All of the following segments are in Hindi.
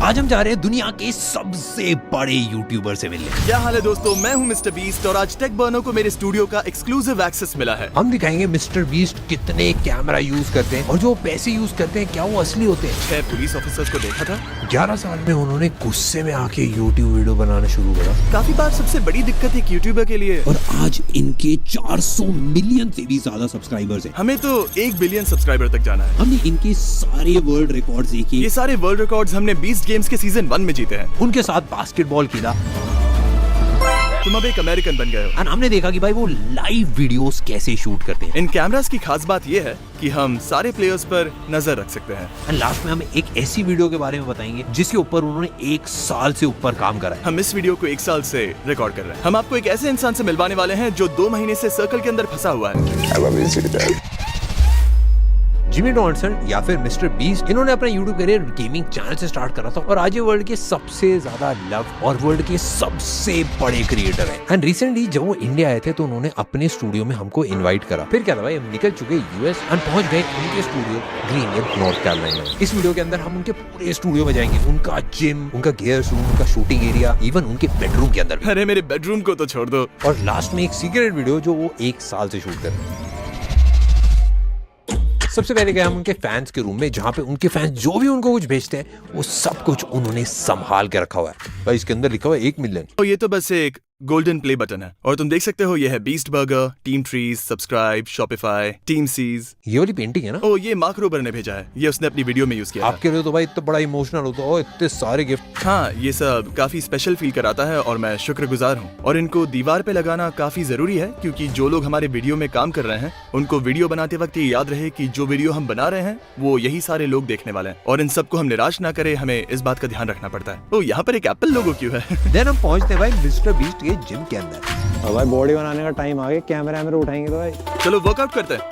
आज हम जा रहे हैं दुनिया के सबसे बड़े यूट्यूबर से मिलने। क्या हाल है दोस्तों, मैं हूं मिस्टर बीस्ट और आज टेक बर्नो को मेरे स्टूडियो का एक्सक्लूसिव एक्सेस मिला है। हम दिखाएंगे मिस्टर बीस्ट कितने कैमरा यूज करते हैं और जो पैसे यूज करते हैं क्या वो असली होते हैं। 6 पुलिस ऑफिसर्स को देखा था। 11 साल में उन्होंने गुस्से में आके यूट्यूब वीडियो बनाना शुरू करा। काफी बार सबसे बड़ी दिक्कत एक यूट्यूबर के लिए, और आज इनके 400 मिलियन से भी ज्यादा सब्सक्राइबर्स हैं। हमें तो 1 बिलियन सब्सक्राइबर तक जाना है। हमने इनके सारे वर्ल्ड रिकॉर्ड्स देखे। ये सारे वर्ल्ड रिकॉर्ड्स हमने 20 गेम्स के सीजन 1 में जीते हैं। उनके साथ बास्केटबॉल खेला। तुम अब एक अमेरिकन बन गए हो। और हमने देखा कि भाई वो लाइव वीडियोस कैसे शूट करते हैं। इन कैमरास की खास बात ये है कि हम सारे प्लेयर्स पर नजर रख सकते हैं। और लास्ट में हम एक ऐसी वीडियो के बारे में बताएंगे जिसके ऊपर उन्होंने 1 साल से ऊपर काम करा है। हम इस वीडियो को 1 साल से रिकॉर्ड कर रहे हैं। हम आपको एक ऐसे इंसान से मिलवाने वाले हैं जो 2 महीने से सर्कल के अंदर फंसा हुआ है। जिमी डॉनसन या फिर मिस्टर बीस्ट, इन्होंने अपना यूट्यूब करियर गेमिंग चैनल से स्टार्ट करा था और आज ये वर्ल्ड के सबसे ज्यादा लव और वर्ल्ड के सबसे बड़े क्रिएटर हैं। एंड रिसेंटली जब वो इंडिया आए थे तो उन्होंने अपने स्टूडियो में हमको इनवाइट करा। फिर क्या था भाई, हम निकल चुके यूएस और पहुंच गए उनके स्टूडियो ग्रीनवुड नॉर्थ कैरोलिना। इस वीडियो के अंदर हम उनके पूरे स्टूडियो में जाएंगे, उनका जिम, उनका गियर रूम, उनका शूटिंग एरिया, इवन उनके बेडरूम के अंदर। अरे मेरे बेडरूम को तो छोड़ दो। और लास्ट में एक सीक्रेट वीडियो जो वो 1 साल से शूट कर रहे हैं। सबसे पहले गए हम उनके फैंस के रूम में, जहाँ पे उनके फैंस जो भी उनको कुछ भेजते हैं वो सब कुछ उन्होंने संभाल के रखा हुआ है। भाई इसके अंदर लिखा हुआ है 1 मिलियन। और ये तो बस एक गोल्डन प्ले बटन है और तुम देख सकते हो ये है Beast Burger, Team Trees, subscribe, Shopify, Team Seas. ये वाली पेंटिंग है ना? ओ ये मार्क रोबर ने भेजा है, ये उसने अपनी वीडियो में यूज किया। आपके लिए तो भाई इतना बड़ा इमोशनल होता है, इतने सारे गिफ्ट। हाँ, ये सब काफी स्पेशल फील कराता है और मैं शुक्रगुजार हूँ। और इनको दीवार पे लगाना काफी जरूरी है क्योंकि जो लोग हमारे वीडियो में काम कर रहे हैं उनको वीडियो बनाते वक्त ये याद रहे कि जो वीडियो हम बना रहे हैं वो यही सारे लोग देखने वाले हैं और इन सबको हम निराश ना करे, हमें इस बात का ध्यान रखना पड़ता है। ओ यहाँ पर एक एप्पल लोगो क्यों है? देन हम पहुंचते हैं भाई मिस्टर बीस्ट के जिम के अंदर। और भाई बॉडी बनाने का टाइम आ गया, कैमरा उठाएंगे तो भाई। चलो वर्कआउट करते हैं।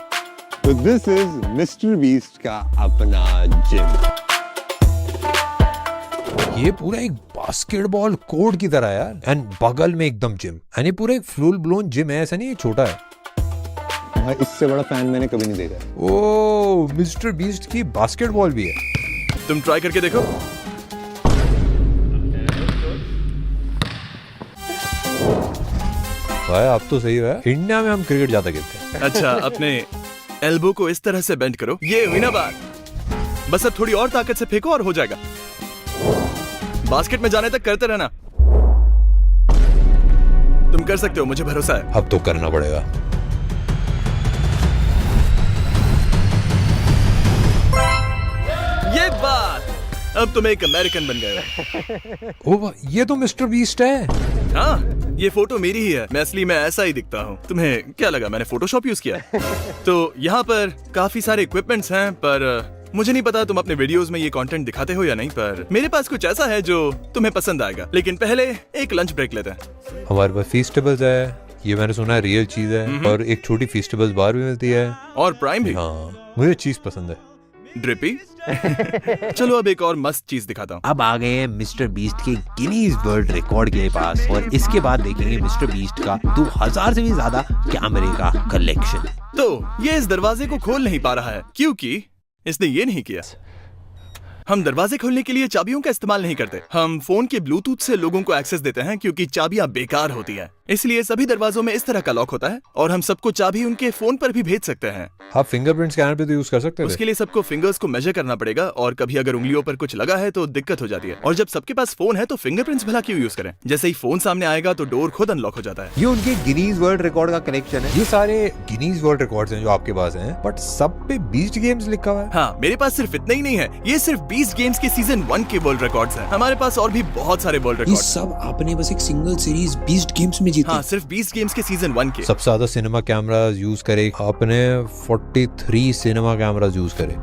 तो दिस इज मिस्टर बीस्ट का अपना जिम। ये पूरा एक बास्केटबॉल कोर्ट की तरह है यार, एंड बगल में एकदम जिम। एंड ये पूरा एक फुल ब्लोन जिम है, ऐसा नहीं है छोटा है। भाई इससे बड़ा फैन मैंने कभी नहीं देखा। ओ मिस्टर बीस्ट की बास्केटबॉल भी है। तुम ट्राई करके देखो। भाई आप तो सही है, इंडिया में हम क्रिकेट ज्यादा खेलते हैं। अच्छा, अपने एल्बो को इस तरह से बेंड करो। ये हुई ना बात। बस अब थोड़ी और ताकत से फेंको और हो जाएगा। बास्केट में जाने तक करते रहना। तुम कर सकते हो, मुझे भरोसा है। अब तो करना पड़ेगा। ये बात, अब तुम एक अमेरिकन बन गए हो। ओ ये तो मिस्टर बीस्ट है। हाँ, ये फोटो मेरी ही है। मैं असली में ऐसा ही दिखता हूँ। तुम्हें क्या लगा मैंने फोटोशॉप यूज किया? तो यहाँ पर काफी सारे इक्विपमेंट्स हैं, पर मुझे नहीं पता तुम अपने वीडियोस में ये कंटेंट दिखाते हो या नहीं, पर मेरे पास कुछ ऐसा है जो तुम्हें पसंद आएगा। लेकिन पहले एक लंच ब्रेक लेते हैं। हमारे पास फीस्टेबल्स है, ये मैंने सुना है रियल चीज है, और एक छोटी फीस्टेबल्स बार भी मिलती है और प्राइम भी। हाँ, मुझे चीज पसंद है। ड्रिपी। चलो अब एक और मस्त चीज दिखाता हूँ। अब आ गए हैं मिस्टर बीस्ट के गिनीज वर्ल्ड रिकॉर्ड के पास और इसके बाद देखेंगे मिस्टर बीस्ट का 2000 से भी ज्यादा कैमरे का कलेक्शन। तो ये इस दरवाजे को खोल नहीं पा रहा है क्योंकि इसने ये नहीं किया। हम दरवाजे खोलने के लिए चाबियों का इस्तेमाल नहीं करते। हम फोन के ब्लूटूथ से लोगों को एक्सेस देते हैं क्योंकि चाबियां बेकार होती हैं। इसलिए सभी दरवाजों में इस तरह का लॉक होता है और हम सबको चाबी उनके फोन पर भी भेज सकते हैं। आप फिंगरप्रिंट स्कैनर पे तो यूज कर सकते हैं। उसके लिए सबको फिंगर्स को मेजर करना पड़ेगा और कभी अगर उंगलियों पर कुछ लगा है तो दिक्कत हो जाती है। और जब सबके पास फोन है तो फिंगरप्रिंट्स भला क्यों यूज करें? जैसे ही फोन सामने आएगा तो डोर खुद अनलॉक हो जाता है। ये उनके गिनीज वर्ल्ड रिकॉर्ड का कलेक्शन है। ये सारे गिनीज वर्ल्ड रिकॉर्ड्स हैं जो आपके पास हैं, बट सब पे बीस्ट गेम्स लिखा हुआ है। हाँ, मेरे पास सिर्फ इतना ही नहीं है, ये सिर्फ 20 गेम्स के सीजन 1 के वर्ल्ड रिकॉर्ड्स हैं। हमारे पास और भी बहुत सारे वर्ल्ड ये रिकॉर्ड। सब आपने बस एक सिंगल सीरीज 20 गेम्स में जीते। हाँ, सिर्फ 20 गेम्स के सीजन 1 के। सबसे ज्यादा सिनेमा कैमरास यूज करे आपने 43 सिनेमा कैमरास यूज करे।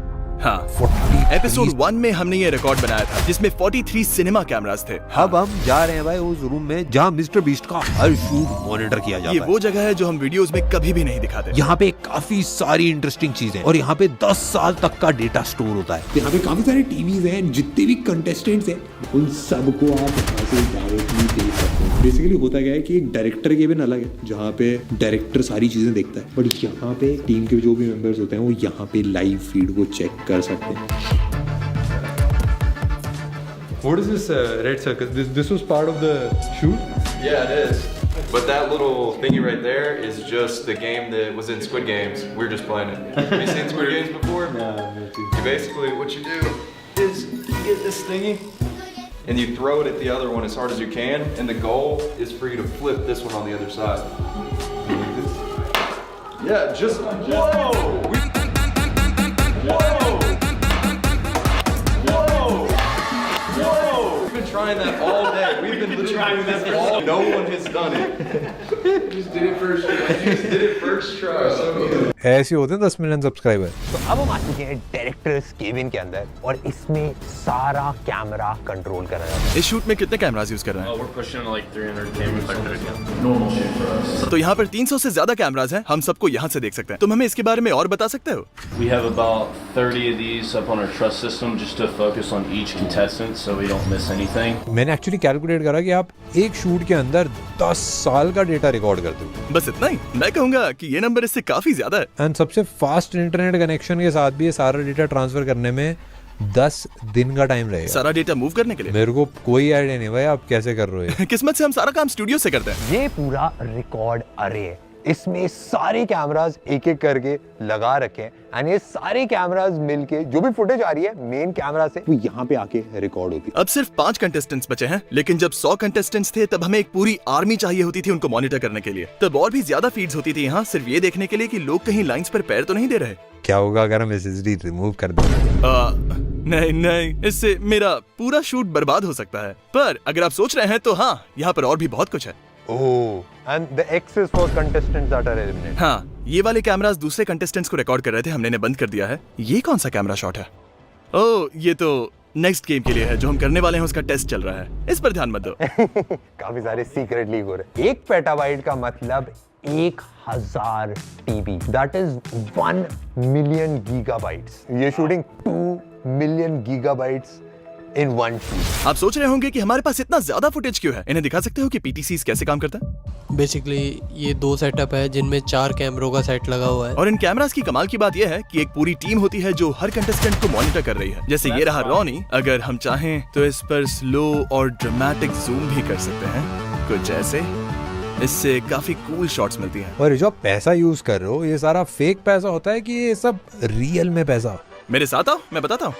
हाँ, 43 एपिसोड 1 में हमने ये रिकॉर्ड बनाया था जिसमें 43 सिनेमा कैमरास थे। अब हम जा रहे हैं भाई उस रूम में जहाँ मिस्टर बीस्ट का हर शूट मॉनिटर किया जाता ये है। वो जगह है जो हम वीडियोस में कभी भी नहीं दिखाते। यहाँ पे काफी सारी इंटरेस्टिंग चीजें और यहाँ पे 10 साल तक का डेटा स्टोर होता है। यहाँ पे काफी सारे टीवीज हैं, जितने भी कंटेस्टेंट्स हैं उन सबको आप यहाँ से डायरेक्टली देख सकते हैं। बेसिकली होता क्या है कि एक डायरेक्टर केबिन अलग है जहाँ पे डायरेक्टर सारी चीजें देखता है, बट यहाँ पे टीम के जो भी मेंबर्स होते हैं वो यहाँ पे लाइव फीड को चेक कर सकते हैं। What is this red circle? This was part of the shoot? Yeah, it is. But that little thingy right there is just the game that was in Squid Games. We're just playing it. Have you seen Squid Games before? No. You basically, what you do is you get this thingy and you throw it at the other one as hard as you can, and the goal is for you to flip this one on the other side. Like this. Yeah, just whoa! We've been trying that all day. We've been literally trying this all. No one has done it. Just did it first try. Just did it first try. So ऐसे होते हैं 10 मिलियन सब्सक्राइबर। तो अब हम आ चुके हैं डायरेक्टर्स केबिन के अंदर और इसमें सारा कैमरा कंट्रोल करा जाता है। इस शूट में कितने कैमरास यूज कर रहे हैं? We're pushing like 300 cameras. Normal shit for us. तो यहाँ पर 300 से ज्यादा कैमरास हैं, हम सबको यहाँ से देख सकते हैं। तुम हमें इसके बारे में और बता सकते हो? We have about 30 of these up on our trust system just to focus on each contestant so we don't miss anything. मैंने एक्चुअली कैलकुलेट करा कि आप एक शूट के अंदर 10 साल का डेटा रिकॉर्ड करते हो। बस इतना ही? मैं कहूँगा कि ये नंबर इससे काफी ज्यादा है। एंड सबसे फास्ट इंटरनेट कनेक्शन के साथ भी ये सारा डेटा ट्रांसफर करने में 10 दिन का टाइम लगेगा। सारा डेटा मूव करने के लिए? मेरे को कोई आइडिया नहीं भाई आप कैसे कर रहे हो। किस्मत से हम सारा काम स्टूडियो से करते हैं। ये पूरा रिकॉर्ड अरे है, इसमें सारे कैमरास एक एक करके लगा रखे हैं एंड ये सारे कैमरास मिलके जो भी फुटेज आ रही है मेन कैमरा से वो यहाँ पे आके रिकॉर्ड होती है। अब सिर्फ 5 कंटेस्टेंट्स बचे हैं, लेकिन जब 100 कंटेस्टेंट्स थे तब हमें एक पूरी आर्मी चाहिए होती थी उनको मॉनिटर करने के लिए। तब और भी ज्यादा फीड्स होती थी यहाँ, सिर्फ ये देखने के लिए कि लोग कहीं लाइंस पर पैर तो नहीं दे रहे। क्या होगा अगर हम एसएसडी रिमूव कर दें? नहीं, इससे मेरा पूरा शूट बर्बाद हो सकता है। पर अगर आप सोच रहे हैं तो हाँ, यहाँ पर और भी बहुत कुछ है। Oh and the X is for contestants that are eliminated. हाँ, ये वाले कैमरास दूसरे कंटेस्टेंट्स को रिकॉर्ड कर रहे थे, हमने इन्हें बंद कर दिया है। ये कौन सा कैमरा शॉट है? ओह, ये तो नेक्स्ट गेम के लिए है जो हम करने वाले हैं, उसका टेस्ट चल रहा है, इस पर ध्यान मत दो। काफी सारे सीक्रेट लीक हो रहे हैं। 1 पेटाबाइट का मतलब 1000 TB, that is 1 million gigabytes. ये shooting 2 million gigabytes in one shoot. आप सोच रहे होंगे कि हमारे पास इतना ज्यादा फुटेज क्यों है? इन्हें दिखा सकते हो कि PTCs कैसे काम करता है? बेसिकली ये 2 सेटअप है जिनमें 4 कैमरों का सेट लगा हुआ है। और इन कैमरास की कमाल की बात यह है कि एक पूरी टीम होती है जो हर कंटेस्टेंट को मॉनिटर कर रही है। जैसे ये रहा रॉनी, अगर हम चाहें तो इस पर स्लो और ड्रामेटिक जूम भी कर सकते हैं, कुछ ऐसे। इससे काफी कूल शॉट्स मिलती हैं। और जो आप पैसा यूज कर रहे हो ये सारा फेक पैसा होता है कि ये सब रियल में पैसा? मेरे साथ आओ, मैं बताता हूँ।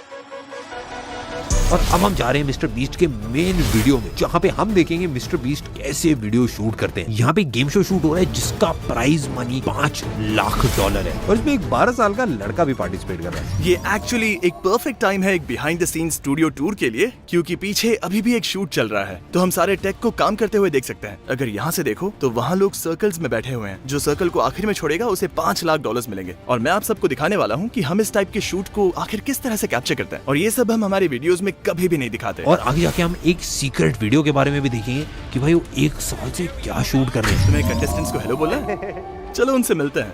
और अब हम जा रहे हैं मिस्टर बीस्ट के मेन वीडियो में, जहाँ पे हम देखेंगे मिस्टर बीस्ट कैसे वीडियो शूट करते हैं। यहाँ पे गेम शो शूट हो रहा है जिसका प्राइज मनी $5 लाख है और इसमें एक 12 साल का लड़का भी पार्टिसिपेट कर रहा है। ये एक्चुअली एक परफेक्ट टाइम है एक behind the scene studio tour के लिए, क्योंकि पीछे अभी भी एक शूट चल रहा है, तो हम सारे टेक को काम करते हुए देख सकते हैं। अगर यहाँ से देखो तो वहाँ लोग सर्कल्स में बैठे हुए हैं। जो सर्कल को आखिर में छोड़ेगा उसे $5 लाख मिलेंगे। और मैं आप सबको दिखाने वाला हूँ कि हम इस टाइप के शूट को आखिर किस तरह से कैप्चर करते हैं, और ये सब हम हमारे वीडियोस में कभी भी नहीं दिखाते। और आगे जाके हम एक सीक्रेट वीडियो के बारे में भी देखेंगे कि भाई वो 1 साल से क्या शूट कर रहे हैं। तुम्हें कंटेस्टेंट्स को हेलो बोलना है? चलो उनसे मिलते हैं।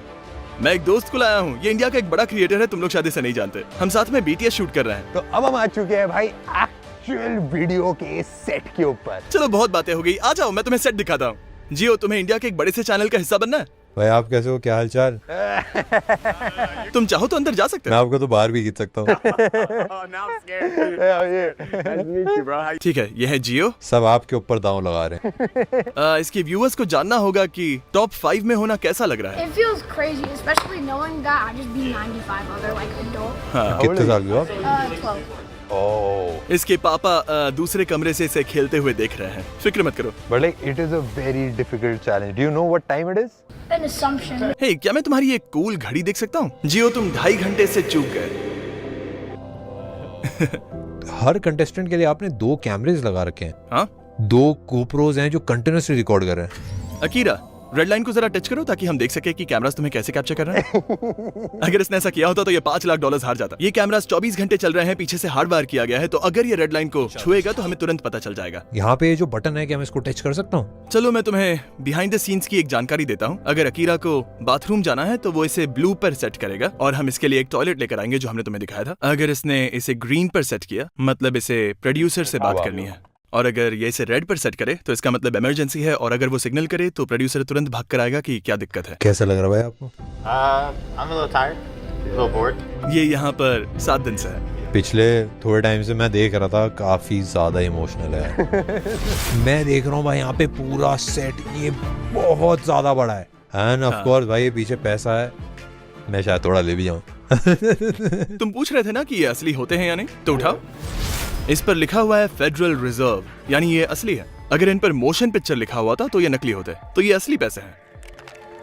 मैं एक दोस्त को लाया हूँ, ये इंडिया का एक बड़ा क्रिएटर है, तुम लोग शायद इसे नहीं जानते। हम साथ में BTS शूट कर रहे हैं। तो अब हम आ चुके हैं भाई एक्चुअल वीडियो के सेट के ऊपर। चलो बहुत बातें हो गई, आ जाओ मैं तुम्हें सेट दिखाता हूँ। जियो, तुम्हें इंडिया के एक बड़े से चैनल का हिस्सा बनना है। भाई आप कैसे हो, क्या हालचाल? तुम चाहो तो अंदर जा सकते मैं हो। आपको तो बाहर भी खींच सकता हूँ। ठीक है, ये है जियो। सब आपके ऊपर दांव लगा रहे हैं। इसके व्यूअर्स को जानना होगा कि टॉप 5 में होना कैसा लग रहा है। It feels crazy, especially knowing that I just beat 95 other like adult. कितने साल के हो आप? 12. इसके पापा दूसरे कमरे से इसे खेलते हुए देख रहे हैं। फिक्र मत करो। But like it is a very difficult challenge. Do you know what time it is? An assumption. हे, क्या मैं तुम्हारी एक कूल घड़ी देख सकता हूँ? जियो, तुम 2.5 घंटे से चूक गए। हर कंटेस्टेंट के लिए आपने 2 कैमरेज लगा रखे हैं। हाँ? 2 GoPros हैं जो कंटिन्यूअसली रिकॉर्ड कर रहे हैं। अकीरा, रेड लाइन को जरा टच करो ताकि हम देख सके कि कैमरास तुम्हें कैसे कैप्चर कर रहे हैं। अगर इसने ऐसा किया होता तो ये $5 लाख हार जाता। ये कैमरास 24 घंटे चल रहे हैं, पीछे से हार्ड वायर किया गया है, तो अगर ये रेड लाइन को छुएगा तो हमें तुरंत पता चल जाएगा। यहाँ पे जो बटन है क्या मैं इसको टच कर सकता हूँ? चलो मैं तुम्हें बिहाइंड द सीन्स की एक जानकारी देता हूँ। अगर अकीरा को बाथरूम जाना है तो वो इसे ब्लू पर सेट करेगा, और हम इसके लिए एक टॉयलेट लेकर आएंगे जो हमने तुम्हें दिखाया था। अगर इसने इसे ग्रीन पर सेट किया, मतलब इसे प्रोड्यूसर से बात करनी है। और अगर ये इसे रेड पर सेट करे तो इसका मतलब इमरजेंसी है, और अगर वो सिग्नल करे तो प्रोड्यूसर तुरंत भाग कर आएगा कि क्या दिक्कत है। कैसा लग रहा है भाई आपको? I'm a little tired, a little bored. ये यहाँ पर 7 दिन से है। पिछले थोड़े टाइम से मैं देख रहा था, काफी ज्यादा इमोशनल है। मैं देख रहा हूँ भाई यहाँ पे पूरा सेट ये बहुत ज्यादा बड़ा है एंड ऑफ कोर्स भाई ये पीछे पैसा है, मैं शायद थोड़ा ले भी जाऊँ। तुम पूछ रहे थे ना कि ये असली होते हैं या नहीं, तो उठाओ। इस पर लिखा हुआ है फेडरल रिजर्व, यानी ये असली है। अगर इन पर मोशन पिक्चर लिखा हुआ था तो ये नकली होते, तो ये असली पैसे हैं।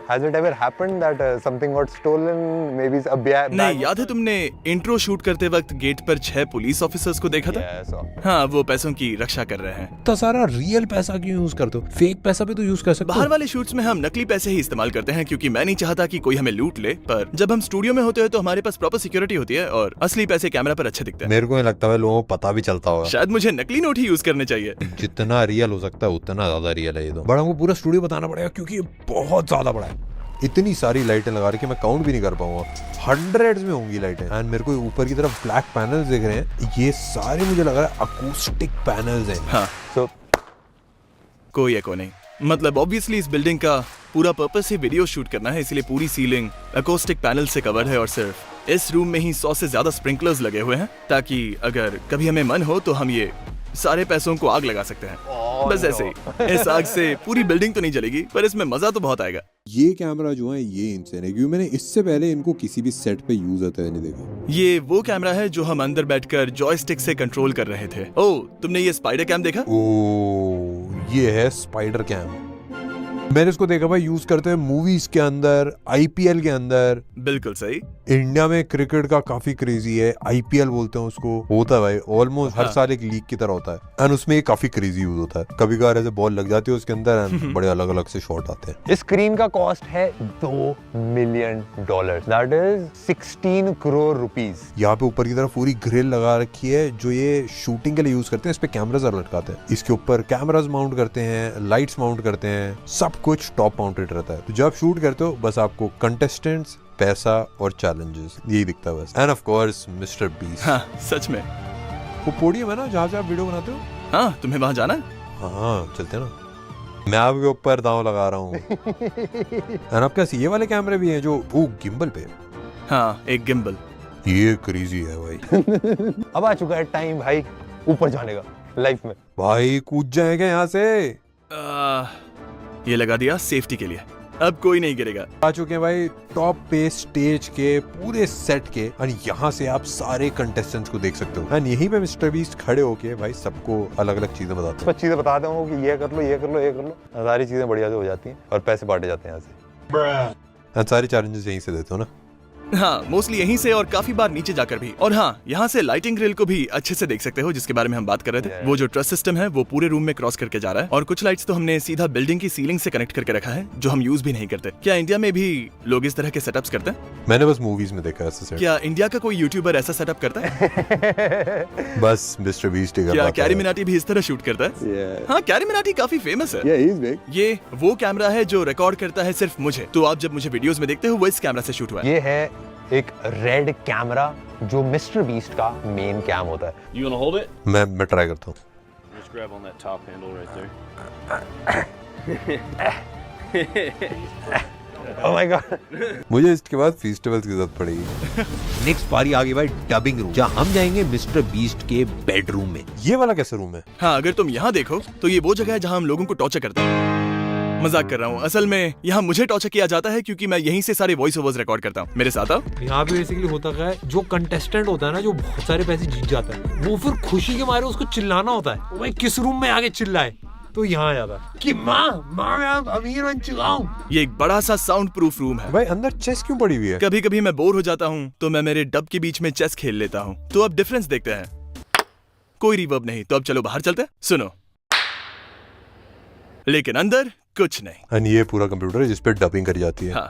Has it ever happened that something got stolen? Maybe a bag? नहीं, याद है तुमने इंट्रो शूट करते वक्त गेट पर 6 पुलिस ऑफिसर्स को देखा था? Yes. हाँ, वो पैसों की रक्षा कर रहे हैं। तो सारा रियल पैसा क्यों यूज करते हो? फेक पैसा भी तो यूज कर सकते हो। बाहर वाले शूट्स में हम नकली पैसे ही इस्तेमाल करते हैं क्योंकि मैं नहीं चाहता कि कोई हमें लूट ले, पर जब हम स्टूडियो में होते हैं तो हमारे पास प्रॉपर सिक्योरिटी होती है और असली पैसे कैमरा पर अच्छे दिखते हैं। मेरे को नहीं लगता है लोगों को पता भी चलता होगा। शायद मुझे नकली नोट ही यूज करने चाहिए। जितना रियल हो सकता है उतना ज्यादा रियल है ये तो। बड़ा को पूरा स्टूडियो बताना पड़ेगा क्योंकि ये बहुत ज्यादा बड़ा है। इतनी सारी लाइटें लगा रही कि मैं काउंट भी नहीं कर पाऊंगा, हंड्रेड्स में होंगी लाइटें। एंड मेरे को ऊपर की तरफ ब्लैक पैनल्स दिख रहे हैं, ये सारे मुझे लग रहा है अकूस्टिक पैनल्स हैं। हाँ, So कोई एको नहीं। मतलब ऑब्वियसली इस बिल्डिंग का पूरा पर्पस ही वीडियो शूट करना है, इसलिए पूरी सीलिंग अकोस्टिक पैनल से कवर है और सिर्फ इस रूम में ही 100 से ज्यादा स्प्रिंकलर्स लगे हुए हैं ताकि अगर कभी हमें मन हो तो हम ये सारे पैसों को आग लगा सकते हैं। बस ऐसे ही। इस आग से पूरी बिल्डिंग तो नहीं जलेगी, पर इसमें मजा तो बहुत आएगा। ये कैमरा जो है ये इनसेन है क्योंकि मैंने इससे पहले इनको किसी भी सेट पे यूज होते हुए नहीं देखा। ये वो कैमरा है जो हम अंदर बैठकर जॉयस्टिक से कंट्रोल कर रहे थे। ओह, तुमने ये स्पाइडर कैम देखा? ओ, ये है स्पाइडर कैम। मैंने इसको देखा भाई यूज करते हैं मूवीज के अंदर, आईपीएल के अंदर। बिल्कुल सही। इंडिया में क्रिकेट का काफी क्रेजी है, आईपीएल बोलते हैं उसको, होता है भाई ऑलमोस्ट हर साल एक लीग की तरह होता है एंड उसमें काफी क्रेजी यूज होता है। कभी कभार ऐसे बॉल लग जाती है उसके अंदर एंड बड़े अलग अलग से शॉट आते हैं। इस स्क्रीन का कॉस्ट है $2 million, that is 16 crore rupees. यहाँ पे ऊपर की तरफ पूरी ग्रिल लगा रखी है जो ये शूटिंग के लिए यूज करते हैं। इस पे कैमरास लटकाते हैं, इसके ऊपर कैमरास माउंट करते हैं, लाइट्स माउंट करते हैं, सब कुछ टॉप माउंटेड रहता है। तो जब शूट करते हो बस आपको कंटेस्टेंट्स, पैसा और चैलेंजेस यही दिखता है बस। End of course mister beast. हाँ, सच में। वो पोडियम है ना जहाँ से आप वीडियो बनाते हो? हाँ, तुम्हें वहाँ जाना है? हाँ चलते हैं ना। मैं आपके ऊपर दांव लगा रहा हूँ। एंड आपके पास ये वाले कैमरे भी हैं जो गिम्बल पे? हाँ, एक गिम्बल। ये क्रेजी है भाई। अब आ चुका है टाइम भाई ऊपर जाने का लाइफ में। भाई कूद जाएगा यहाँ से। ये लगा दिया सेफ्टी के लिए, अब कोई नहीं गिरेगा। आ चुके हैं भाई टॉप पे स्टेज के पूरे सेट के और यहाँ से आप सारे कंटेस्टेंट्स को देख सकते हो एंड यहीं पे मिस्टर बीस्ट खड़े होके भाई सबको अलग अलग चीजें बताते हैं। चीजें बताते हो कि ये कर लो, ये कर लो, ये कर लो, सारी चीजें बढ़िया से हो जाती हैं और पैसे बांटे जाते हैं यहाँ से। एंड सारे चैलेंजेस यहीं से देते हो ना? हाँ, मोस्टली यहीं से और काफी बार नीचे जाकर भी। और हाँ, यहाँ से लाइटिंग ग्रिल को भी अच्छे से देख सकते हो जिसके बारे में हम बात कर रहे थे। वो जो ट्रस सिस्टम है वो पूरे रूम में क्रॉस करके जा रहा है और कुछ लाइट्स तो हमने सीधा बिल्डिंग की सीलिंग से कनेक्ट करके रखा है जो हम यूज भी नहीं करते। क्या इंडिया में भी लोग इस तरह के सेटअप्स करते हैं? मैंने बस मूवीज में देखा है। क्या इंडिया का कोई यूट्यूबर ऐसा सेटअप करता है? बस मिस्टर बीस्ट। क्या कैरी मिनाटी भी इस तरह शूट करता है? हाँ, कैरी मिनाटी काफी फेमस है। ये वो कैमरा है जो रिकॉर्ड करता है सिर्फ मुझे, तो आप जब मुझे वीडियोस में देखते हो वो इस कैमरा से शूट हुआ है। ये है एक रेड कैमरा जो मिस्टर बीस्ट का मेन कैम होता है। You wanna hold it? मैं ट्राई करता हूँ। Just grab on that top handle right there. Oh my God! मुझे इसके बाद फेस्टिवल्स की जरूरत पड़ेगी। नेक्स्ट बारी आ गई भाई डबिंग रूम, जहाँ हम जाएंगे मिस्टर बीस्ट के बेडरूम में। ये वाला कैसा रूम है? हाँ, अगर तुम यहाँ देखो तो ये वो जगह है जहाँ हम लोगों को टॉर्चर करते हैं। मजाक कर रहा हूँ, असल में यहाँ मुझे टॉर्चर किया जाता है क्योंकि मैं यहीं से सारे वॉइस ओवर्स रिकॉर्ड करता हूँ। मेरे साथ आओ। यहाँ पे बेसिकली होता क्या है, जो कंटेस्टेंट होता है ना, जो बहुत सारे पैसे जीत जाता है, वो फिर खुशी के मारे उसको चिल्लाना होता है, भाई किस रूम में आगे चिल्लाए, तो यहाँ आ जाता है कि माँ मैं अमीर बन चुका हूँ। ये एक बड़ा सा साउंड प्रूफ रूम है। भाई अंदर चेस क्यों पड़ी हुई है? कभी कभी मैं बोर हो जाता हूँ तो मैं मेरे डब के बीच में चेस खेल लेता हूँ। तो अब डिफरेंस देखते हैं। कोई रिवर्ब नहीं, तो अब चलो बाहर चलते हैं। सुनो, लेकिन अंदर कुछ नहीं। एंड ये पूरा कंप्यूटर है जिसपे डबिंग करी जाती है। हाँ।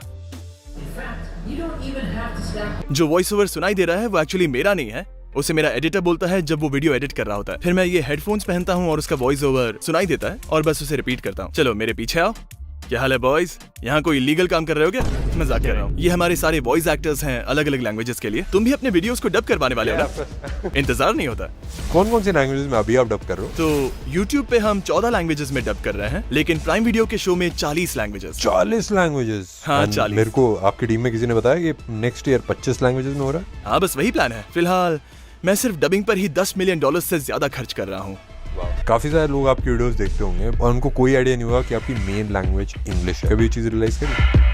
जो वॉइस ओवर सुनाई दे रहा है वो एक्चुअली मेरा नहीं है, उसे मेरा एडिटर बोलता है जब वो वीडियो एडिट कर रहा होता है। फिर मैं ये हेडफोन्स पहनता हूँ और उसका वॉइस ओवर सुनाई देता है और बस उसे रिपीट करता हूँ। चलो मेरे पीछे आओ। क्या हाल है बॉयज? यहाँ कोई इलीगल काम कर रहे हो क्या? मजाक कर रहा हूँ। ये हमारे सारे वॉइस एक्टर्स हैं अलग अलग लैंग्वेजेस के लिए। तुम भी अपने वीडियोस को डब करवाने वाले हो ना? इंतजार नहीं होता? कौन कौन सी लैंग्वेजेस में अभी आप डब कर रहे हो? तो YouTube पे हम 14 लैंग्वेजेस में डब कर रहे हैं, लेकिन प्राइम वीडियो के शो में 40 लैंग्वेजेस। 40 लैंग्वेजेस? हाँ, 40। मेरे को आपकी टीम में किसी ने बताया कि नेक्स्ट ईयर 25 लैंग्वेजेस में हो रहा है। हाँ, बस वही प्लान है। फिलहाल मैं सिर्फ डबिंग पर ही $10 मिलियन से ज्यादा खर्च कर रहा हूँ। काफी सारे लोग आपकी वीडियोस देखते होंगे और उनको कोई आइडिया नहीं होगा कि आपकी मेन लैंग्वेज इंग्लिश है। कभी ये चीज रियलाइज करी?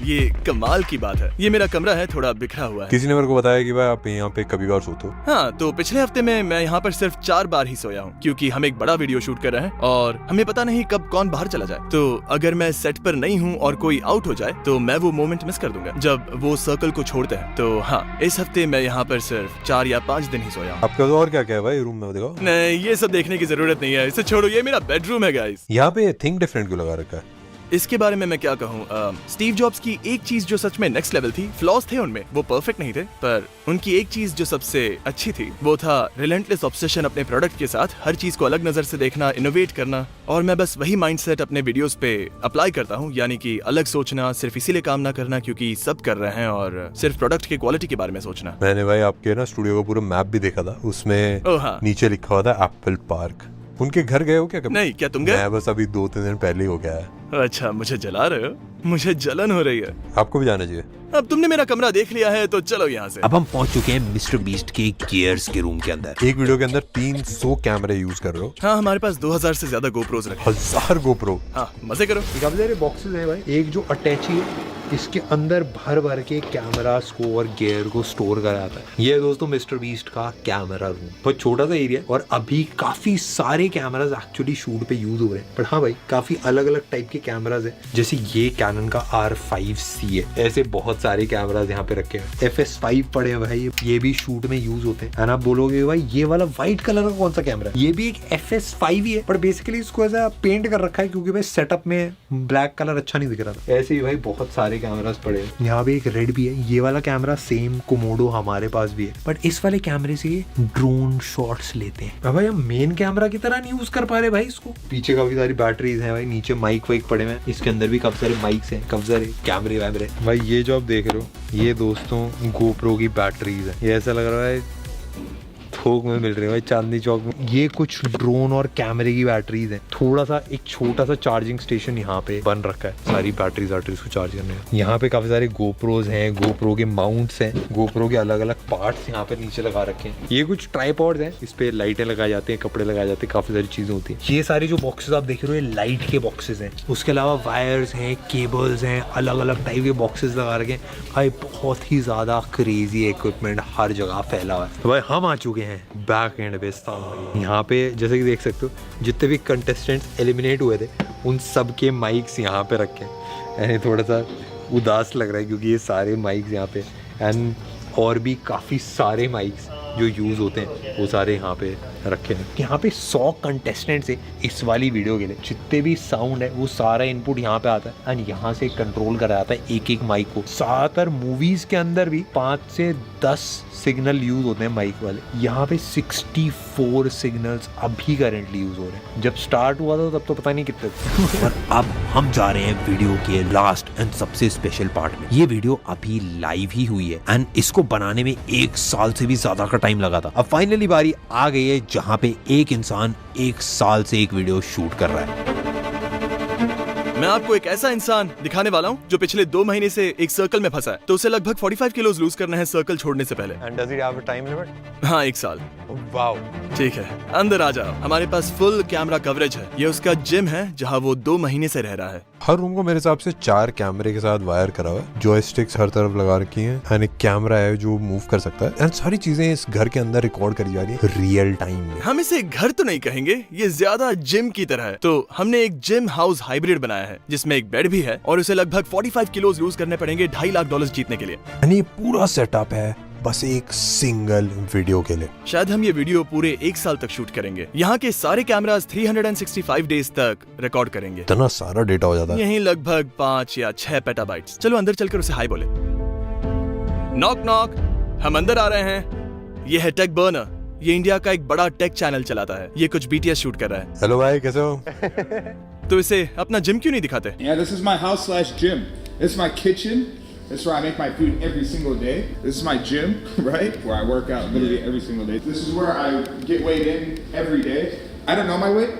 ये कमाल की बात है। ये मेरा कमरा है, थोड़ा बिखरा हुआ है। किसी ने मेरे को बताया कि भाई आप यहाँ पे कभी बार सोते हो? हाँ, तो पिछले हफ्ते में मैं यहाँ पर सिर्फ 4 बार ही सोया हूँ, क्योंकि हम एक बड़ा वीडियो शूट कर रहे हैं और हमें पता नहीं कब कौन बाहर चला जाए। तो अगर मैं सेट पर नहीं हूँ और कोई आउट हो जाए तो मैं वो मोमेंट मिस कर दूंगा जब वो सर्कल को छोड़ते हैं। तो हाँ, इस हफ्ते मैं यहाँ पर सिर्फ 4 या 5 दिन ही सोया हूँ। आपका और क्या क्या है भाई रूम में, दिखाओ। नहीं, ये सब देखने की जरूरत नहीं है, इसे छोड़ो। ये मेरा बेडरूम है गाइस। यहाँ पे थिंक डिफरेंट क्यों लगा रखा है? इसके बारे में मैं क्या कहूँ। स्टीव जॉब्स की एक चीज जो सच में नेक्स्ट लेवल थी, फ्लॉज थे उनमें, वो परफेक्ट नहीं थे, पर उनकी एक चीज जो सबसे अच्छी थी वो था रिलेंटलेस ऑब्सेशन अपने प्रोडक्ट के साथ, हर चीज को अलग नजर से देखना, इनोवेट करना। और मैं बस वही माइंडसेट अपने वीडियोस पे अप्लाई करता हूँ, यानी कि अलग सोचना, सिर्फ इसीलिए काम ना करना क्योंकि सब कर रहे हैं, और सिर्फ प्रोडक्ट की क्वालिटी के बारे में सोचना। मैंने भाई आपके ना स्टूडियो का पूरा मैप भी देखा था, उसमें नीचे लिखा हुआ था एप्पल पार्क। उनके घर गए हो क्या कभी? नहीं, क्या तुम गए? मैं बस अभी 2-3 दिन पहले ही हो गया है। अच्छा, मुझे जला रहे हो? मुझे जलन हो रही है। आपको भी जाना चाहिए। अब तुमने मेरा कमरा देख लिया है तो चलो यहाँ से। अब हम पहुंच चुके हैं मिस्टर बीस्ट के गियर्स के रूम के अंदर। एक वीडियो के अंदर 300 कैमरे यूज कर रहे हो। हाँ, हमारे पास 2000 से ज्यादा गोप्रोज रखे। 1000 गोप्रो? हाँ, मजे करो। काफी सारे बॉक्सेस हैं भाई। एक जो अटैची है, इसके अंदर भर भर के कैमरास को और गियर को स्टोर करा जाता है। ये दोस्तों मिस्टर बीस्ट का कैमरा रूम। बहुत छोटा सा एरिया और अभी काफी सारे कैमरास एक्चुअली शूट पे यूज हो रहे हैं। पर हाँ भाई, काफी अलग अलग टाइप के कैमरास है। जैसे ये कैनन का R5C है। ऐसे बहुत सारे कैमरास यहाँ पे रखे हैं। FS5 पड़े हैं भाई, ये भी शूट में यूज होते हैं। आप बोलोगे भाई ये वाला व्हाइट कलर का कौन सा कैमरा है? ये भी एक FS5 ही है, पर बेसिकली इसको ऐसा पेंट कर रखा है क्योंकि भाई सेटअप में ब्लैक कलर अच्छा नहीं दिख रहा था। ऐसे ही भाई बहुत सारे कैमरास पड़े हैं। यहाँ पे एक रेड भी है। ये वाला कैमरा सेम कोमोडो हमारे पास भी है, बट इस वाले कैमरे से ड्रोन शॉट्स लेते हैं। अब भाई हम मेन कैमरा की तरह नहीं यूज कर पा रहे भाई इसको। पीछे काफी सारी बैटरीज हैं भाई, नीचे माइक वाइक पड़े हैं, इसके अंदर भी काफी सारे माइक्स हैं, काफी सारे कैमरे वैमरे। भाई ये जो आप देख रहे हो ये दोस्तों गोप्रो की बैटरीज है। ये ऐसा लग रहा है थोक में मिल रही है भाई, चांदनी चौक में। ये कुछ ड्रोन और कैमरे की बैटरीज हैं। थोड़ा सा एक छोटा सा चार्जिंग स्टेशन यहाँ पे बन रखा है सारी बैटरीज को चार्ज करने का। यहाँ पे काफी सारे गोप्रोज हैं, गोप्रो के माउंट्स हैं, गोप्रो के अलग अलग पार्ट्स यहाँ पे नीचे लगा रखे हैं। ये कुछ ट्राइपॉड्स हैं, इस पे लाइटें लगाई जाती हैं, कपड़े लगाए जाते हैं, काफी सारी चीजें होती है। ये सारे जो बॉक्सेस आप देख रहे हो ये लाइट के बॉक्सेस हैं। उसके अलावा वायर्स हैं, केबल्स हैं, अलग अलग टाइप के बॉक्सेस लगा रखे हैं। भाई बहुत ही ज्यादा क्रेजी इक्विपमेंट हर जगह फैला हुआ है। तो भाई हम आ चुके हैं बैक एंड पे स्थान। यहाँ पे जैसे कि देख सकते हो जितने भी कंटेस्टेंट्स एलिमिनेट हुए थे उन सब के माइक्स यहाँ पे रखे हैं। यानी थोड़ा सा उदास लग रहा है क्योंकि ये सारे माइक्स यहाँ पे एंड और भी काफ़ी सारे माइक्स जो यूज़ होते हैं वो सारे यहाँ पे रखे हैं। यहाँ पे 100 कंटेस्टेंट्स है इस वाली वीडियो के लिए। जितने भी साउंड है वो सारा इनपुट यहाँ पे आता है एंड यहाँ से कंट्रोल करा जाता है एक एक माइक को। ज़्यादातर मूवीज़ के अंदर भी 5 से 10 सिग्नल यूज होते हैं माइक वाले। यहाँ पे 64 सिग्नल्स अभी करेंटली यूज हो रहे हैं। जब स्टार्ट हुआ था तब तो पता नहीं कितने थे। और अब हम जा रहे हैं वीडियो के लास्ट एंड सबसे स्पेशल पार्ट में। ये वीडियो अभी लाइव ही हुई है एंड इसको बनाने में 1 साल से भी ज्यादा का टाइम लगा था। अब फाइनली बारी आ गई है जहाँ पे एक इंसान 1 साल से एक वीडियो शूट कर रहा है। मैं आपको एक ऐसा इंसान दिखाने वाला हूँ जो पिछले 2 महीने से एक सर्कल में फंसा है। तो उसे लगभग 45 किलोज लूज करना है सर्कल छोड़ने से पहले। And does it have a time limit? हाँ, 1 साल। वाओ, ठीक है, अंदर आ जाओ। हमारे पास फुल कैमरा कवरेज है। ये उसका जिम है जहाँ वो 2 महीने से रह रहा है। हर रूम को मेरे हिसाब से 4 कैमरे के साथ वायर करा हुआ है। जॉयस्टिक्स हर तरफ लगा रखी हैं एंड एक कैमरा है जो मूव कर सकता है एंड सारी चीजें इस घर के अंदर रिकॉर्ड करी जा रही है रियल टाइम में। हम इसे घर तो नहीं कहेंगे, ये ज्यादा जिम की तरह है। तो हमने एक जिम हाउस हाइब्रिड बनाया है जिसमें एक बेड भी है और उसे लगभग 45 किलोज लूज करने पड़ेंगे $2.5 लाख जीतने के लिए। यानी ये पूरा सेटअप है बस एक सिंगल वीडियो के लिए। शायद हम ये वीडियो पूरे 1 साल तक शूट करेंगे। यहाँ के सारे कैमरास 365 डेज तक रिकॉर्ड करेंगे। इतना सारा डेटा हो जाता है। यही लगभग 5 या 6 पेटाबाइट्स। चलो अंदर चलकर उसे हाय बोले। नॉक नॉक, हम अंदर आ रहे हैं। ये है टेक बर्नर। ये इंडिया का एक बड़ा टेक चैनल चलाता है। ये कुछ BTS शूट कर रहा है। हेलो भाई, कैसे हो? तो इसे अपना जिम क्यों नहीं दिखाते? Yeah, this is my house/gym. This is my kitchen. This is where I make my food every single day. This is my gym, right? Where I work out literally every single day. This is where I get weighed in every day. I don't know my weight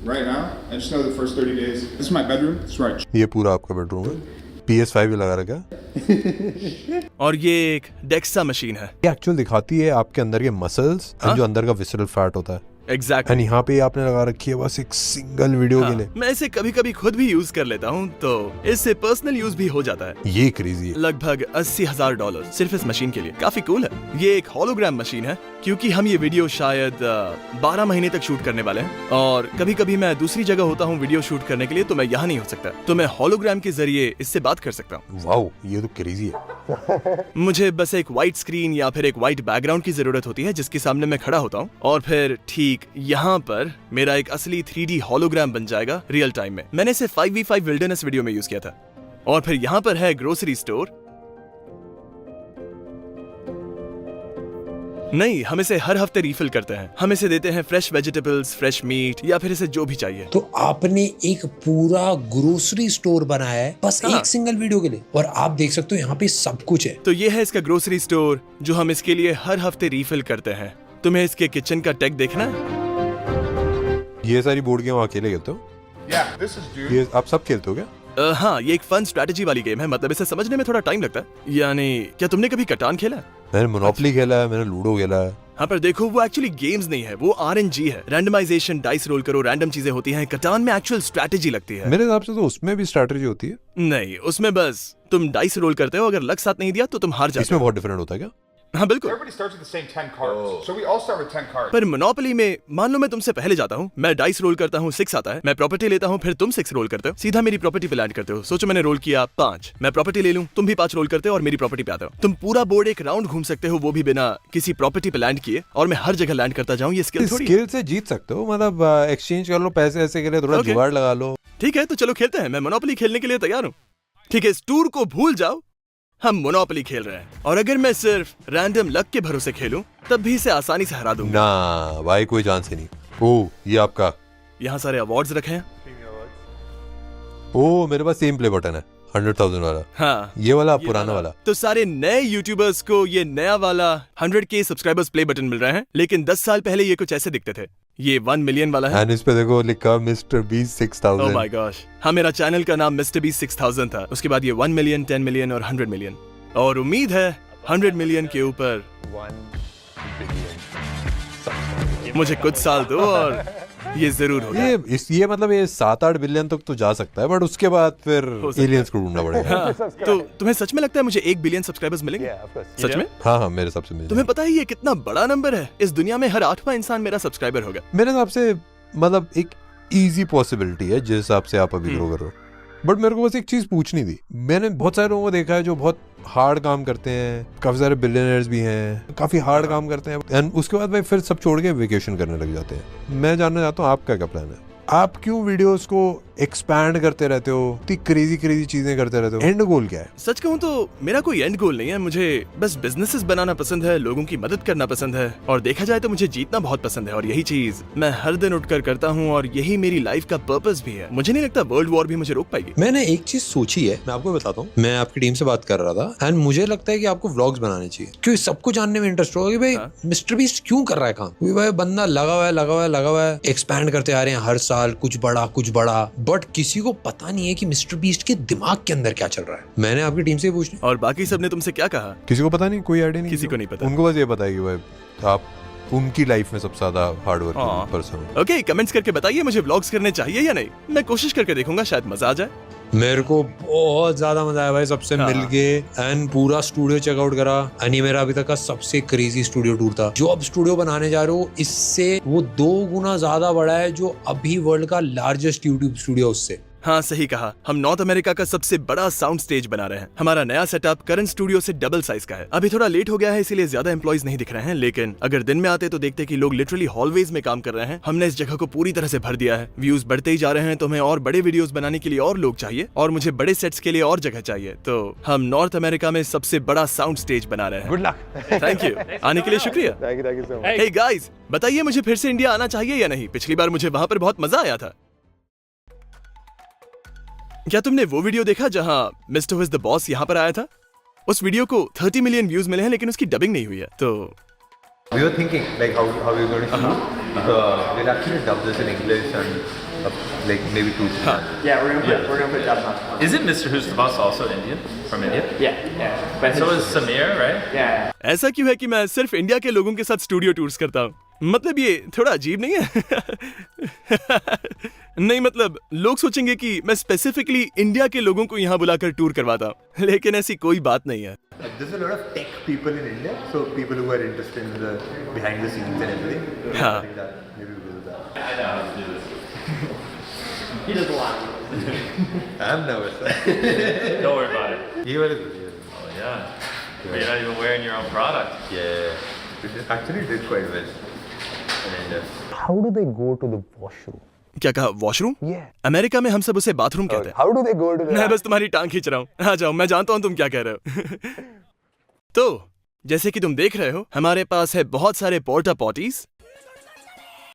right now. I just know the first 30 days. This is my bedroom. This is where I ये पूरा आपका बेडरूम है। PS5 भी लगा रखा। और ये एक डेक्सा मशीन है। ये एक्चुअल दिखाती है आपके अंदर के मसल्स एंड जो अंदर का विसरल फैट होता है। एग्जैक्टली। एंड यहाँ पे आपने लगा रखी है बस एक सिंगल वीडियो के लिए। मैं इसे कभी कभी खुद भी यूज कर लेता हूँ, तो इससे पर्सनल यूज भी हो जाता है। ये क्रेजी है। लगभग $80,000 सिर्फ इस मशीन के लिए। काफी कूल है। ये एक होलोग्राम मशीन है, क्योंकि हम ये वीडियो शायद 12 महीने तक शूट करने वाले हैं, और कभी कभी मैं दूसरी जगह होता हूँ वीडियो शूट करने के लिए, तो मैं यहाँ नहीं हो सकता, तो मैं होलोग्राम के जरिए इससे बात कर सकता हूँ। वाओ, ये तो क्रेजी है। मुझे बस एक व्हाइट स्क्रीन या फिर एक व्हाइट बैकग्राउंड की जरूरत होती है, जिसके सामने मैं खड़ा होता हूँ, और फिर ठीक यहाँ पर मेरा एक असली 3D होलोग्राम बन जाएगा रियल टाइम में। मैंने इसे 5v5 विल्डरनेस वीडियो में यूज किया था। और फिर यहाँ पर है ग्रोसरी स्टोर। नहीं, हम इसे हर हफ्ते रिफिल करते हैं। हम इसे देते हैं फ्रेश वेजिटेबल्स, फ्रेश मीट, या फिर इसे जो भी चाहिए। तो आपने एक पूरा ग्रोसरी स्टोर बनाया है बस एक सिंगल वीडियो के लिए, और आप देख सकते हो यहाँ पे सब कुछ है। तो ये है इसका ग्रोसरी स्टोर, जो हम इसके लिए हर हफ्ते रिफिल करते हैं। तुम्हें इसके किचन का टेक देखना है? ये सारी बोर्ड गेम अकेले खेलते हो? Yeah, this is dude. ये आप सब खेलते हो क्या? हाँ, ये एक फन स्ट्रेटेजी वाली गेम है। मतलब इसे समझने में थोड़ा टाइम लगता है। यानी क्या तुमने कभी कटान खेला? मैंने मोनोपोली खेला है, मैंने लूडो खेला है। हाँ, पर देखो वो एक्चुअली गेम्स नहीं है, वो RNG है। रैंडमाइजेशन, डाइस रोल करो, रैंडम चीजें होती हैं। कटान में एक्चुअल स्ट्रेटेजी लगती है। मेरे हिसाब से तो उसमें भी स्ट्रेटेजी होती है। नहीं, उसमें बस तुम डाइस रोल करते हो, अगर लक साथ नहीं दिया तो तुम हार जाते हो। इसमें बहुत डिफरेंट होता है क्या? हाँ बिल्कुल। Everybody starts with the same 10 cards. So we all start with 10 cards. पर मोनोपोली में मान लो मैं तुमसे पहले जाता हूँ, मैं डाइस रोल करता हूँ, 6 आता है, मैं प्रॉपर्टी लेता हूँ, फिर तुम 6 रोल करते हो, सीधा मेरी प्रॉपर्टी पे लैंड करते हो। सोचो मैंने रोल किया 5, मैं प्रॉपर्टी ले लूं, तुम भी 5 रोल करते हो और मेरी प्रॉपर्टी पे आते हो। तुम पूरा बोर्ड एक राउंड घूम सकते हो, वो भी बिना किसी प्रॉपर्टी पे लैंड किए, और मैं हर जगह लैंड करता जाऊँ। ये स्किल थोड़ी स्किल से जीत सकते हो, मतलब एक्सचेंज कर लो पैसे ऐसे के लिए, थोड़ा जुगाड़ लगा लो। ठीक है, तो चलो खेलते हैं। मैं मोनोपोली खेलने के लिए तैयार हूँ। ठीक है, इस टूर को भूल जाओ, हम मोनोपोली खेल रहे हैं। और अगर मैं सिर्फ रैंडम लक के भरोसे खेलूं, तब भी इसे आसानी से हरा दूंगा। ना भाई, कोई चांस ही नहीं। ओह, ये आपका। यहाँ सारे अवार्ड्स रखे हैं। ओह, मेरे पास सेम प्ले बटन है, 100,000 वाला। हाँ, ये वाला पुराना वाला। तो सारे नए यूट्यूबर्स को ये नया वाला 100K सब्सक्राइबर्स प्ले बटन मिल रहे हैं, लेकिन 10 साल पहले ये कुछ ऐसे दिखते थे। ये 1 मिलियन वाला है। एंड इस पे देखो लिखा mister beast 6000। Oh my gosh. हाँ, मेरा चैनल का नाम मिस्टर बीस्ट 6000 था। उसके बाद ये 1 मिलियन, 10 मिलियन और 100 मिलियन। और उम्मीद है 100 मिलियन के ऊपर 1 बिलियन। मुझे कुछ साल दो और ये जरूर होगा। ये मतलब ये 7-8 बिलियन तक तो जा सकता है, बट उसके बाद फिर एलियंस को ढूंढना पड़ेगा। हाँ, तो तुम्हें सच में लगता है मुझे 1 बिलियन सब्सक्राइबर्स मिलेंगे? सच में? हाँ, मेरे हिसाब से मिलेंगे। तुम्हें पता है ये कितना बड़ा नंबर है? इस दुनिया में हर 8वां इंसान मेरा सब्सक्राइबर होगा। मेरे हिसाब से मतलब एक इजी पॉसिबिलिटी है जिस हिसाब से आप अभी ग्रो कर रहे हो। बट मेरे को बस एक चीज पूछनी थी। मैंने बहुत सारे लोगों को देखा है जो बहुत हार्ड काम करते हैं, काफी सारे बिलियनर्स भी हैं, काफी हार्ड काम करते हैं, एंड उसके बाद भाई फिर सब छोड़ के वेकेशन करने लग जाते हैं। मैं जानना चाहता हूँ आपका क्या प्लान है? आप क्यों वीडियोस को एक्सपैंड करते रहते हो, इतनी क्रेजी चीजें करते रहते हो? एंड गोल क्या है? सच कहूँ तो मेरा कोई एंड गोल नहीं है। मुझे बस बिजनेसेस बनाना पसंद है, लोगों की मदद करना पसंद है, और देखा जाए तो मुझे जीतना बहुत पसंद है, और यही चीज मैं हर दिन उठकर करता हूँ, और यही मेरी लाइफ का पर्पस भी है। मुझे नहीं लगता वर्ल्ड वॉर भी मुझे रोक पाएगी। मैंने एक चीज सोची है, मैं आपको बताता हूँ। मैं आपकी टीम से बात कर रहा था, एंड मुझे लगता है कि आपको व्लॉग्स बनाने चाहिए, क्योंकि सबको जानने में इंटरेस्ट होगा कि भाई मिस्टर बीस्ट क्यों कर रहा है काम। क्योंकि भाई बंदा लगा हुआ है, एक्सपैंड करते आ रहे हैं हर साल, कुछ बड़ा, बट किसी को पता नहीं है कि मिस्टर बीस्ट के दिमाग के अंदर क्या चल रहा है। मैंने आपकी टीम से पूछना। और बाकी सब ने तुमसे क्या कहा? किसी को पता नहीं, कोई आइडिया नहीं, किसी को नहीं पता। उनको बस ये पता है कि भाई आप उनकी लाइफ में सबसे ज्यादा हार्ड वर्किंग पर्सन हो। ओके, कमेंट्स करके बताइए मुझे व्लॉग्स करने चाहिए या नहीं। मैं कोशिश करके देखूंगा, शायद मजा आ जाए। मेरे को बहुत ज्यादा मजा आया भाई सबसे मिलके, एंड पूरा स्टूडियो चेकआउट करा। एंड ये मेरा अभी तक का सबसे क्रेजी स्टूडियो टूर था। जो अब स्टूडियो बनाने जा रहे हो, इससे वो 2 गुना ज्यादा बड़ा है जो अभी वर्ल्ड का लार्जेस्ट यूट्यूब स्टूडियो उससे। हाँ, सही कहा। हम नॉर्थ अमेरिका का सबसे बड़ा साउंड स्टेज बना रहे हैं। हमारा नया सेटअप करंट स्टूडियो से डबल साइज का है। अभी थोड़ा लेट हो गया है, इसीलिए ज्यादा एम्प्लॉइज नहीं दिख रहे हैं, लेकिन अगर दिन में आते तो देखते कि लोग लिटरली हॉलवेज में काम कर रहे हैं। हमने इस जगह को पूरी तरह से भर दिया है। व्यूज बढ़ते ही जा रहे हैं, तो हमें और बड़े वीडियोस बनाने के लिए और लोग चाहिए, और मुझे बड़े सेट्स के लिए और जगह चाहिए। तो हम नॉर्थ अमेरिका में सबसे बड़ा साउंड स्टेज बना रहे हैं। Good luck. थैंक यू, आने के लिए शुक्रिया। Thank you so much. Hey guys, बताइए मुझे फिर से इंडिया आना चाहिए या नहीं? पिछली बार मुझे वहां पर बहुत मजा आया था। क्या तुमने वो वीडियो देखा जहां mister who is the boss यहां पर आया था? उस वीडियो को 30 मिलियन व्यूज मिले हैं, लेकिन उसकी डबिंग नहीं हुई है। तो We were thinking like how we're going to shoot. We'll actually dub this in English and like maybe 2 months. Yeah, we're gonna put dubs on. Isn't Mr. Who's the Boss also Indian? From India? Yeah. But So is Samir, right? Yeah. ऐसा क्यों है कि मैं सिर्फ इंडिया के लोगों के साथ स्टूडियो टूर्स करता हूँ? मतलब ये थोड़ा अजीब नहीं है? नहीं मतलब लोग सोचेंगे कि मैं स्पेसिफिकली इंडिया के लोगों को यहाँ बुलाकर टूर करवाता हूँ, लेकिन ऐसी कोई बात नहीं है। There's a lot of tech people in India, so people who are interested in the behind the scenes and everything. हाँ. I think that maybe because of that. I know how to do this. He does a lot. I'm nervous. Don't worry about it. He was good. Oh yeah. But you're not even wearing your own product. Yeah. It actually did quite well in India. How do they go to the washroom? क्या कहा? वॉशरूम? Yeah. अमेरिका में हम सब उसे बाथरूम कहते हैं। How do they go to the? मैं बस तुम्हारी टांग खींच रहा हूँ। आ जाओ, मैं जानता हूँ तुम क्या कह रहे हो। तो जैसे कि तुम देख रहे हो, हमारे पास है बहुत सारे पोर्टा पॉटीज